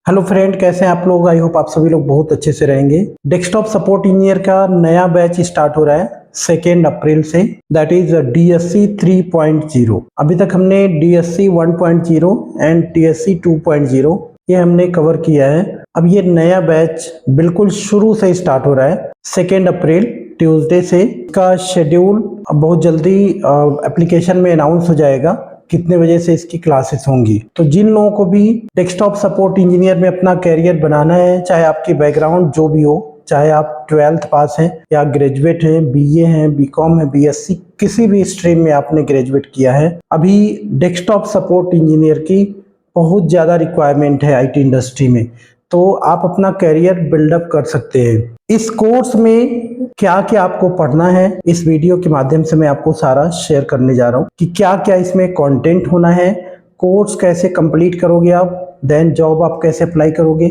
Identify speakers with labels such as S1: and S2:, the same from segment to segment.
S1: Hello friend, कैसे हैं आप लोग। आई होप आप सभी लोग बहुत अच्छे से रहेंगे। डेस्कटॉप सपोर्ट इंजीनियर का नया बैच स्टार्ट हो रहा है 2 अप्रैल से। That is DSC 3.0। अभी तक हमने DSC 1.0 एंड DSC 2.0 ये हमने कवर किया है। अब ये नया बैच बिल्कुल शुरू से स्टार्ट हो रहा है 2 अप्रैल ट्यूसडे से। इसका शेड्यूल बहुत जल्दी एप्लीकेशन में अनाउंस हो जाएगा कितने बजे से इसकी क्लासेस होंगी। तो जिन लोगों को भी डेस्कटॉप सपोर्ट इंजीनियर में अपना कैरियर बनाना है, चाहे आपकी बैकग्राउंड जो भी हो, चाहे आप 12th पास हैं या ग्रेजुएट हैं, BA हैं, BCom है, BSc, किसी भी स्ट्रीम में आपने ग्रेजुएट किया है, अभी डेस्कटॉप सपोर्ट इंजीनियर की बहुत ज़्यादा रिक्वायरमेंट है IT इंडस्ट्री में। तो आप अपना कैरियर बिल्डअप कर सकते हैं। इस कोर्स में क्या क्या आपको पढ़ना है, इस वीडियो के माध्यम से मैं आपको सारा शेयर करने जा रहा हूँ कि क्या क्या इसमें कंटेंट होना है, कोर्स कैसे कंप्लीट करोगे आप, देन जॉब आप कैसे अप्लाई करोगे,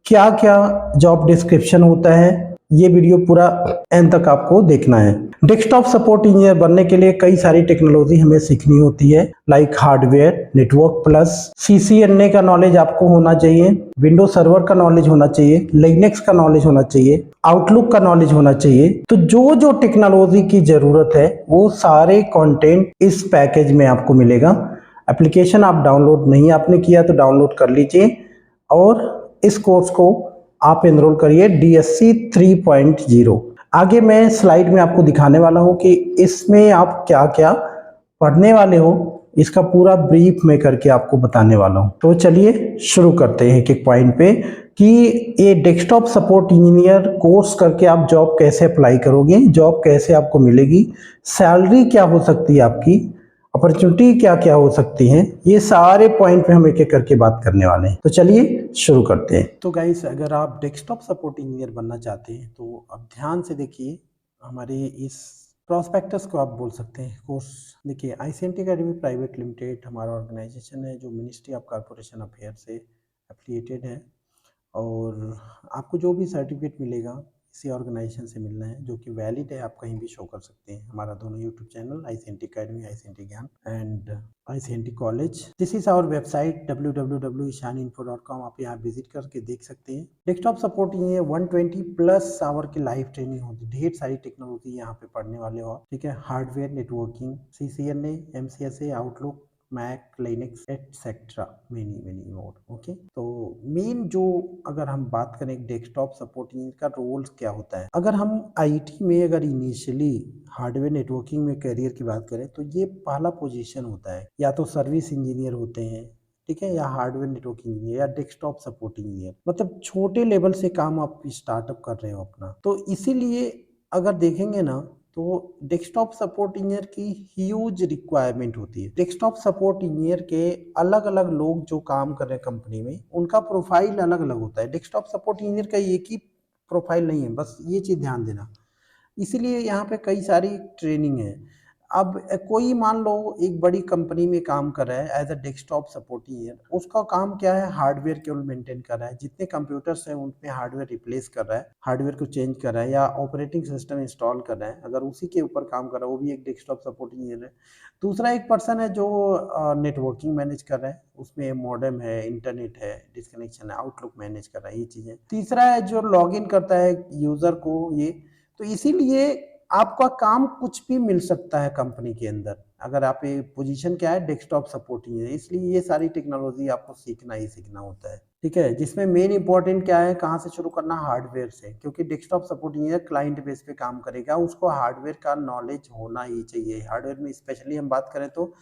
S1: क्या क्या जॉब डिस्क्रिप्शन होता है। ये वीडियो पूरा एंड तक आपको देखना है। डेस्कटॉप सपोर्ट इंजीनियर बनने के लिए कई सारी टेक्नोलॉजी हमें सीखनी होती है, like hardware, network plus, CCNA का नॉलेज आपको होना चाहिए, विंडो सर्वर का नॉलेज होना चाहिए, लिनक्स का नॉलेज होना चाहिए, आउटलुक का नॉलेज होना चाहिए। तो जो जो टेक्नोलॉजी की जरूरत है वो सारे कंटेंट इस पैकेज में आपको मिलेगा। एप्लीकेशन आप डाउनलोड नहीं आपने किया तो डाउनलोड कर लीजिए और इस कोर्स को आप एनरोल करिए DSC 3.0। आगे मैं स्लाइड में आपको दिखाने वाला हूं कि इसमें आप क्या क्या पढ़ने वाले हो, इसका पूरा ब्रीफ में करके आपको बताने वाला हूं। तो चलिए शुरू करते हैं एक एक पॉइंट पे कि ये डेस्कटॉप सपोर्ट इंजीनियर कोर्स करके आप जॉब कैसे अप्लाई करोगे, जॉब कैसे आपको मिलेगी, सैलरी क्या हो सकती है आपकी, अपॉर्चुनिटी क्या क्या हो सकती हैं, ये सारे पॉइंट पे हम एक एक करके बात करने वाले हैं। तो चलिए शुरू करते हैं। तो गाइस, अगर आप डेस्कटॉप सपोर्ट इंजीनियर बनना चाहते हैं तो अब ध्यान से देखिए हमारे इस प्रॉस्पेक्टस को आप बोल सकते हैं कोर्स। देखिए, ICNT अकेडमी प्राइवेट लिमिटेड हमारा ऑर्गेनाइजेशन है जो मिनिस्ट्री ऑफ कॉर्पोरेशन अफेयर से एफिलिएटेड है और आपको जो भी सर्टिफिकेट मिलेगा इसी ऑर्गेनाइजेशन से मिलना है, जो कि वैलिड है। आप कहीं भी शो कर सकते हैं। हमारा दोनों YouTube channel ICNT academy, ICNT Gyan and ICNT college. This is our website www.ishaninfo.com। आप यहाँ विजिट करके देख सकते हैं। डेस्कटॉप सपोर्ट ये 120 प्लस आवर की लाइव ट्रेनिंग होती है। ढेर सारी टेक्नोलॉजी यहाँ पे पढ़ने वाले हो आप, ठीक है। Hardware, networking, CCNA, MCSA, Outlook, Mac, Linux etcetera, many more. Okay, तो मेन जो अगर हम बात करें डेस्कटॉप सपोर्ट इंजीनियर का रोल क्या होता है, अगर हम IT में अगर इनिशियली हार्डवेयर नेटवर्किंग में करियर की बात करें तो ये पहला पोजीशन होता है। या तो सर्विस इंजीनियर होते हैं, ठीक है, या हार्डवेयर नेटवर्किंग इंजीनियर या डेस्कटॉप सपोर्ट इंजीनियर, मतलब छोटे लेवल से काम आप स्टार्टअप कर रहे हो अपना। तो इसीलिए अगर देखेंगे ना तो डेस्कटॉप सपोर्ट इंजीनियर की ह्यूज रिक्वायरमेंट होती है। डेस्कटॉप सपोर्ट इंजीनियर के अलग अलग लोग जो काम कर रहे हैं कंपनी में, उनका प्रोफाइल अलग अलग होता है। डेस्कटॉप सपोर्ट इंजीनियर का एक ही प्रोफाइल नहीं है, बस ये चीज़ ध्यान देना। इसीलिए यहाँ पे कई सारी ट्रेनिंग है। अब कोई मान लो एक बड़ी कंपनी में काम कर रहा है as a desktop support engineer, उसका काम क्या है, हार्डवेयर केवल मेंटेन कर रहा है। जितने कंप्यूटर्स हैं उनमें हार्डवेयर रिप्लेस कर रहा है, हार्डवेयर को चेंज कर रहा है या ऑपरेटिंग सिस्टम इंस्टॉल कर रहा है, अगर उसी के ऊपर काम कर रहा है वो भी एक डेस्कटॉप सपोर्ट इंजीनियर है। दूसरा एक पर्सन है जो नेटवर्किंग मैनेज कर रहा है, उसमें मॉडेम है, इंटरनेट है, डिस्कनेक्शन है, आउटलुक मैनेज कर रहा है, ये चीज़ें। तीसरा है जो लॉग इन करता है यूज़र को, ये। तो इसीलिए आपका काम कुछ भी मिल सकता है कंपनी के अंदर। अगर आप ये पोजीशन क्या है, डेस्कटॉप सपोर्ट इंजीनियर, इसलिए ये सारी टेक्नोलॉजी आपको सीखना ही सीखना होता है, ठीक है। जिसमें मेन इंपॉर्टेंट क्या है, कहाँ से शुरू करना, हार्डवेयर से, क्योंकि desktop support engineer client base पे काम करेगा, उसको हार्डवेयर का नॉलेज होना ही चाहिए। हार्डवेयर में स्पेशली हम बात करें तो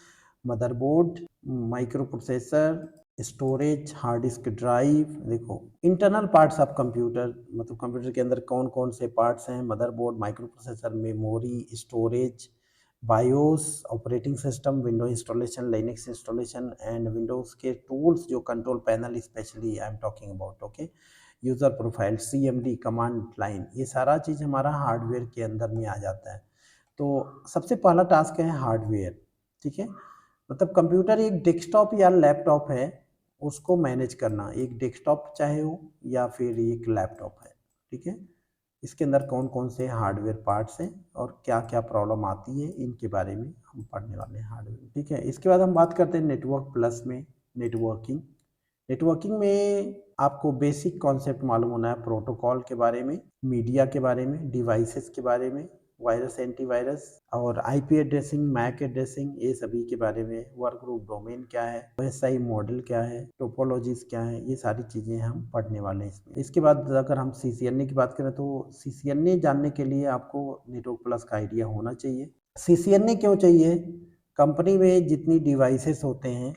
S1: motherboard, micro processor, storage, hard disk drive. देखो, इंटरनल पार्ट्स ऑफ कंप्यूटर, मतलब कंप्यूटर के अंदर कौन कौन से पार्ट्स हैं, motherboard, micro processor, memory, storage, BIOS, operating system, window installation, Linux installation and Windows के टूल्स, जो control panel specially I am talking about, okay. User profile, CMD, command line, ये सारा चीज़ हमारा हार्डवेयर के अंदर में आ जाता है। तो सबसे पहला टास्क है हार्डवेयर, ठीक है। मतलब कंप्यूटर एक डेस्कटॉप या लैपटॉप है, उसको मैनेज करना। एक डेस्कटॉप चाहे हो या फिर एक लैपटॉप है, ठीक है। इसके अंदर कौन कौन से हार्डवेयर पार्ट्स हैं और क्या क्या प्रॉब्लम आती है, इनके बारे में हम पढ़ने वाले हैं हार्डवेयर, ठीक है। इसके बाद हम बात करते हैं नेटवर्क प्लस में, नेटवर्किंग। नेटवर्किंग में आपको बेसिक कॉन्सेप्ट मालूम होना है प्रोटोकॉल के बारे में, मीडिया के बारे में, डिवाइसेस के बारे में, वायरस एंटीवायरस और आईपी एड्रेसिंग, मैक एड्रेसिंग, ये सभी के बारे में, वर्क ग्रुप डोमेन क्या है, ओएसआई मॉडल क्या है, टोपोलॉजीज क्या है, ये सारी चीज़ें हम पढ़ने वाले हैं इसमें। इसके बाद अगर हम सीसीएनए की बात करें तो सीसीएनए जानने के लिए आपको नेटवर्क प्लस का आइडिया होना चाहिए। सीसीएनए क्यों चाहिए? कंपनी में जितनी डिवाइसेस होते हैं,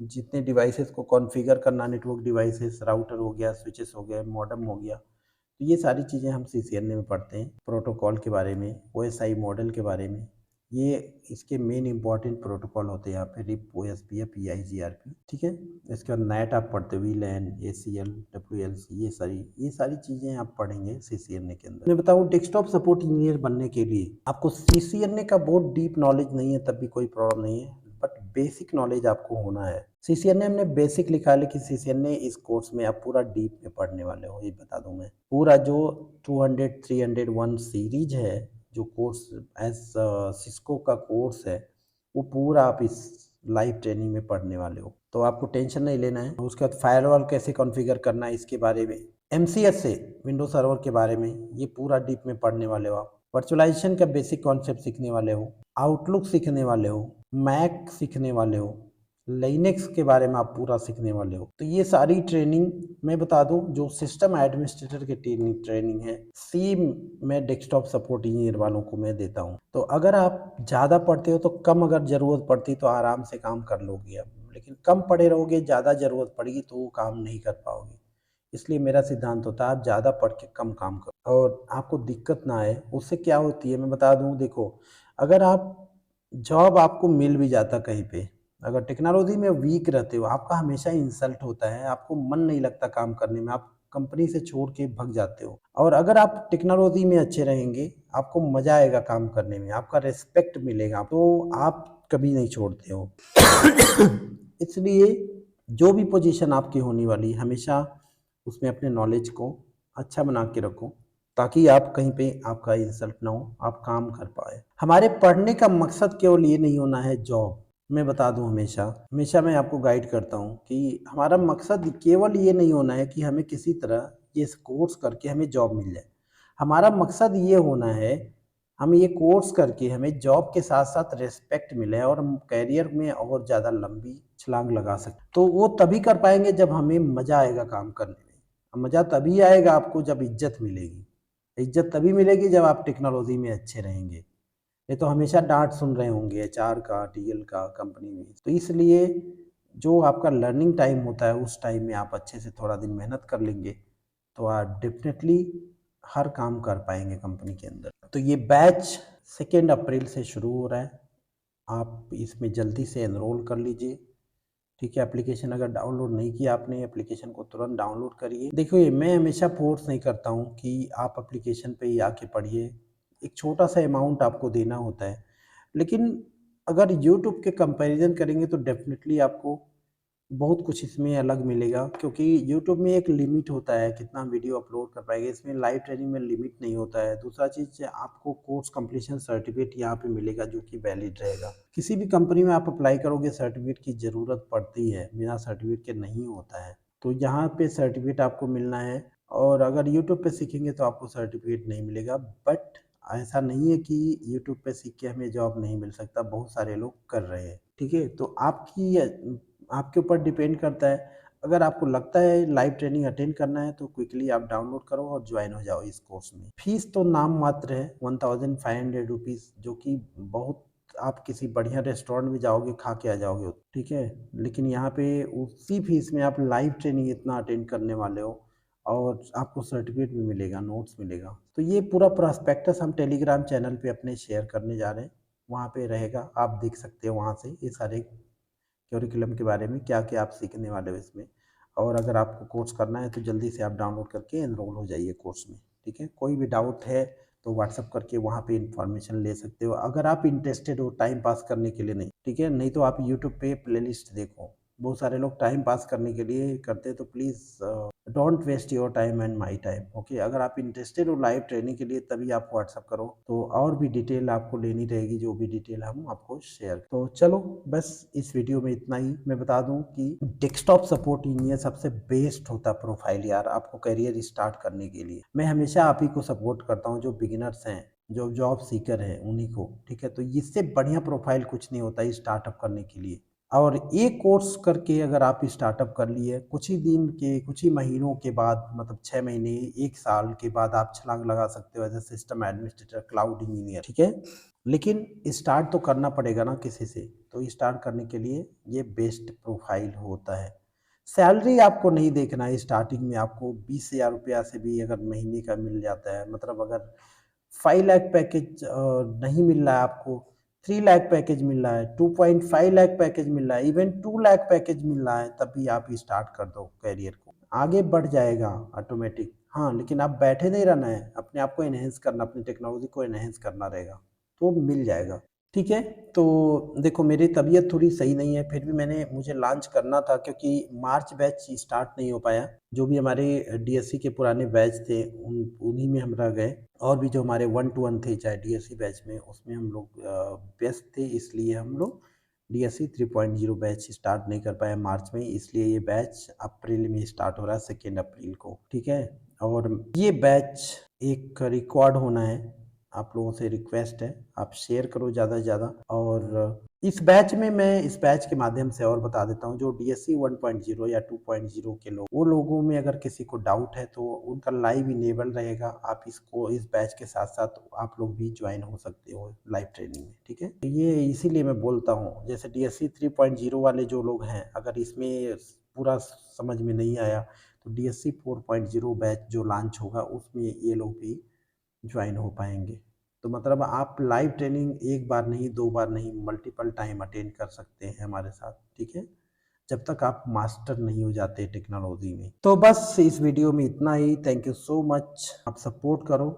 S1: जितने डिवाइसेस को कॉन्फ़िगर करना, नेटवर्क डिवाइसेस, राउटर हो गया, स्विचेस हो गए, मॉडेम हो गया, तो ये सारी चीज़ें हम सीसीएनए में पढ़ते हैं। प्रोटोकॉल के बारे में, ओएसआई मॉडल के बारे में, ये इसके मेन इंपॉर्टेंट प्रोटोकॉल होते हैं यहाँ पे, रिप, ओएसपी, पीआईजीआरपी, ठीक है। इसके बाद नेट आप पढ़ते हो, वीलैन, एसीएल, डब्ल्यूएलसी, ये सारी चीज़ें आप पढ़ेंगे सीसीएनए के अंदर। मैं बताऊँ, डेस्कटॉप सपोर्ट इंजीनियर बनने के लिए आपको सीसीएनए का बहुत डीप नॉलेज नहीं है तब भी कोई प्रॉब्लम नहीं है, बट बेसिक नॉलेज आपको होना है। सीसीएनए हमने बेसिक लिखा है, लेकिन सीसीएनए इस कोर्स में आप पूरा डीप में पढ़ने वाले हो, ये बता दूं मैं। पूरा जो 200, 301 सीरीज है, जो कोर्स एज सिस्को का कोर्स है, वो पूरा आप इस लाइव ट्रेनिंग में पढ़ने वाले हो, तो आपको टेंशन नहीं लेना है। उसके बाद फायरवॉल कैसे कॉन्फ़िगर करना है इसके बारे में, एमसीएस से विंडो सर्वर के बारे में, ये पूरा डीप में पढ़ने वाले हो आप। वर्चुअलाइजेशन का बेसिक कॉन्सेप्ट सीखने वाले हो, आउटलुक सीखने वाले हो, मैक सीखने वाले हो, लिनक्स के बारे में आप पूरा सीखने वाले हो। तो ये सारी ट्रेनिंग मैं बता दूं, जो सिस्टम एडमिनिस्ट्रेटर की ट्रेनिंग है, सी मैं डेस्कटॉप सपोर्ट इंजीनियर वालों को मैं देता हूं। तो अगर आप ज़्यादा पढ़ते हो तो कम, अगर ज़रूरत पड़ती तो आराम से काम कर लोगे आप, लेकिन कम पढ़े रहोगे, ज़्यादा ज़रूरत पड़ेगी तो वो काम नहीं कर पाओगे। इसलिए मेरा सिद्धांत होता है आप ज़्यादा पढ़ के कम काम करो और आपको दिक्कत ना आए। उससे क्या होती है मैं बता दूं, देखो, अगर आप जॉब आपको मिल भी जाता कहीं पे, अगर टेक्नोलॉजी में वीक रहते हो, आपका हमेशा इंसल्ट होता है, आपको मन नहीं लगता काम करने में, आप कंपनी से छोड़ के भग जाते हो। और अगर आप टेक्नोलॉजी में अच्छे रहेंगे, आपको मजा आएगा काम करने में, आपका रिस्पेक्ट मिलेगा, तो आप कभी नहीं छोड़ते हो। इसलिए जो भी पोजीशन आपकी होने वाली, हमेशा उसमें अपने नॉलेज को अच्छा बना के रखो, ताकि आप कहीं पे आपका इंसल्ट ना हो, आप काम कर पाए। हमारे पढ़ने का मकसद केवल ये नहीं होना है जॉब। मैं बता दूं, हमेशा हमेशा मैं आपको गाइड करता हूं कि हमारा मकसद केवल ये नहीं होना है कि हमें किसी तरह ये कोर्स करके हमें जॉब मिल जाए। हमारा मकसद ये होना है, हम ये कोर्स करके हमें जॉब के साथ साथ रिस्पेक्ट मिले और हम करियर में और ज़्यादा लंबी छलांग लगा सकते। तो वो तभी कर पाएंगे जब हमें मज़ा आएगा काम करने में। मज़ा तभी आएगा आपको जब इज्जत मिलेगी। इज्जत तभी मिलेगी जब आप टेक्नोलॉजी में अच्छे रहेंगे। ये तो हमेशा डांट सुन रहे होंगे एचआर का, टीएल का, कंपनी में। तो इसलिए जो आपका लर्निंग टाइम होता है, उस टाइम में आप अच्छे से थोड़ा दिन मेहनत कर लेंगे तो आप डेफिनेटली हर काम कर पाएंगे कंपनी के अंदर। तो ये बैच 2 अप्रैल से शुरू हो रहा है, आप इसमें जल्दी से एनरोल कर लीजिए, ठीक है। एप्लीकेशन अगर डाउनलोड नहीं किया आपने, एप्लीकेशन को तुरंत डाउनलोड करिए। देखिए, मैं हमेशा फोर्स नहीं करता हूँ कि आप एप्लीकेशन पे ही आके पढ़िए, एक छोटा सा अमाउंट आपको देना होता है, लेकिन अगर यूट्यूब के कंपैरिजन करेंगे तो डेफिनेटली आपको बहुत कुछ इसमें अलग मिलेगा, क्योंकि यूट्यूब में एक लिमिट होता है कितना वीडियो अपलोड कर पाएंगे, इसमें लाइव ट्रेनिंग में लिमिट नहीं होता है। दूसरा चीज़, आपको कोर्स कंप्लीशन सर्टिफिकेट यहाँ पे मिलेगा जो कि वैलिड रहेगा। किसी भी कंपनी में आप अप्लाई करोगे, सर्टिफिकेट की ज़रूरत पड़ती है, बिना सर्टिफिकेट के नहीं होता है, तो यहाँ पे सर्टिफिकेट आपको मिलना है। और अगर यूट्यूब पे सीखेंगे तो आपको सर्टिफिकेट नहीं मिलेगा, बट ऐसा नहीं है कि यूट्यूब पे सीख के हमें जॉब नहीं मिल सकता, बहुत सारे लोग कर रहे हैं, ठीक है। तो आपके ऊपर डिपेंड करता है। अगर आपको लगता है लाइव ट्रेनिंग अटेंड करना है तो क्विकली आप डाउनलोड करो और ज्वाइन हो जाओ इस कोर्स में। फीस तो नाम मात्र है, 1500 रुपीज़, जो कि बहुत, आप किसी बढ़िया रेस्टोरेंट में जाओगे खा के आ जाओगे, ठीक है। लेकिन यहाँ पे उसी फीस में आप लाइव ट्रेनिंग इतना अटेंड करने वाले हो और आपको सर्टिफिकेट भी मिलेगा, नोट्स मिलेगा। तो ये पूरा प्रोस्पेक्टस हम टेलीग्राम चैनल पे अपने शेयर करने जा रहे हैं, वहाँ पे रहेगा, आप देख सकते हो वहाँ से ये सारे करिकुलम के बारे में, क्या क्या आप सीखने वाले हो इसमें। और अगर आपको कोर्स करना है तो जल्दी से आप डाउनलोड करके एनरोल हो जाइए कोर्स में, ठीक है। कोई भी डाउट है तो व्हाट्सअप करके वहाँ पे इन्फॉर्मेशन ले सकते हो, अगर आप इंटरेस्टेड हो टाइम पास करने के लिए नहीं, ठीक है। नहीं तो आप यूट्यूब पे प्लेलिस्ट देखो, बहुत सारे लोग टाइम पास करने के लिए करते हैं, तो please don't waste your time and my time. Okay, अगर आप इंटरेस्टेड हो लाइव ट्रेनिंग के लिए तभी आप व्हाट्सअप करो, तो और भी डिटेल आपको लेनी रहेगी, जो भी डिटेल हम आपको शेयर। तो चलो बस इस वीडियो में इतना ही। मैं बता दूं कि डेस्कटॉप सपोर्ट इंजीनियर सबसे बेस्ट होता प्रोफाइल यार, आपको करियर स्टार्ट करने के लिए। मैं हमेशा आप ही को सपोर्ट करता हूँ, जो बिगिनर्स हैं, जो जॉब सीकर हैं, उन्हीं को। ठीक है, तो इससे बढ़िया प्रोफाइल कुछ नहीं होता स्टार्टअप करने के लिए। और एक कोर्स करके अगर आप स्टार्टअप कर लिए, कुछ ही दिन के, कुछ ही महीनों के बाद, मतलब 6 महीने 1 साल के बाद आप छलांग लगा सकते हो as a system administrator, cloud engineer. ठीक है, लेकिन स्टार्ट तो करना पड़ेगा ना किसी से, तो स्टार्ट करने के लिए ये बेस्ट प्रोफाइल होता है। सैलरी आपको नहीं देखना है स्टार्टिंग में, आपको 20,000 रुपया से भी अगर महीने का मिल जाता है, मतलब अगर 5 लाख पैकेज नहीं मिल रहा है आपको, 3 लाख पैकेज मिल रहा है, 2.5 लाख पैकेज मिल रहा है, इवन 2 लाख पैकेज मिल रहा है, तब भी आप स्टार्ट कर दो करियर को, आगे बढ़ जाएगा ऑटोमेटिक। हाँ, लेकिन आप बैठे नहीं रहना है, अपने आप को एनहेंस करना, अपनी टेक्नोलॉजी को एनहेंस करना रहेगा, तो मिल जाएगा। ठीक है, तो देखो मेरी तबीयत थोड़ी सही नहीं है, फिर भी मुझे लॉन्च करना था, क्योंकि मार्च बैच स्टार्ट नहीं हो पाया। जो भी हमारे डीएससी के पुराने बैच थे उन्हीं में हम रह गए, और भी जो हमारे 1 टू 1 थे चाहे डीएससी बैच में, उसमें हम लोग व्यस्त थे, इसलिए हम लोग डीएससी 3.0 बैच स्टार्ट नहीं कर पाए मार्च में। इसलिए ये बैच अप्रैल में स्टार्ट हो रहा है, 2 अप्रैल को। ठीक है, और ये बैच एक रिकॉर्ड होना है, आप लोगों से रिक्वेस्ट है, आप शेयर करो ज़्यादा से ज़्यादा। और इस बैच में मैं इस बैच के माध्यम से और बता देता हूँ, जो डीएससी 1.0 या 2.0 के लोग, वो लोगों में अगर किसी को डाउट है तो उनका लाइव इनेबल रहेगा, आप इसको इस बैच के साथ साथ आप लोग भी ज्वाइन हो सकते हो लाइव ट्रेनिंग में। ठीक है, तो ये इसीलिए मैं बोलता हूँ, जैसे डीएससी 3.0 वाले जो लोग हैं, अगर इसमें पूरा समझ में नहीं आया, तो डीएससी 4.0 बैच जो लॉन्च होगा उसमें ये लोग भी ज्वाइन हो पाएंगे। तो मतलब आप लाइव ट्रेनिंग एक बार नहीं, 2 बार नहीं, मल्टीपल टाइम अटेंड कर सकते हैं हमारे साथ। ठीक है, जब तक आप मास्टर नहीं हो जाते टेक्नोलॉजी में। तो बस इस वीडियो में इतना ही। थैंक यू सो मच, आप सपोर्ट करो।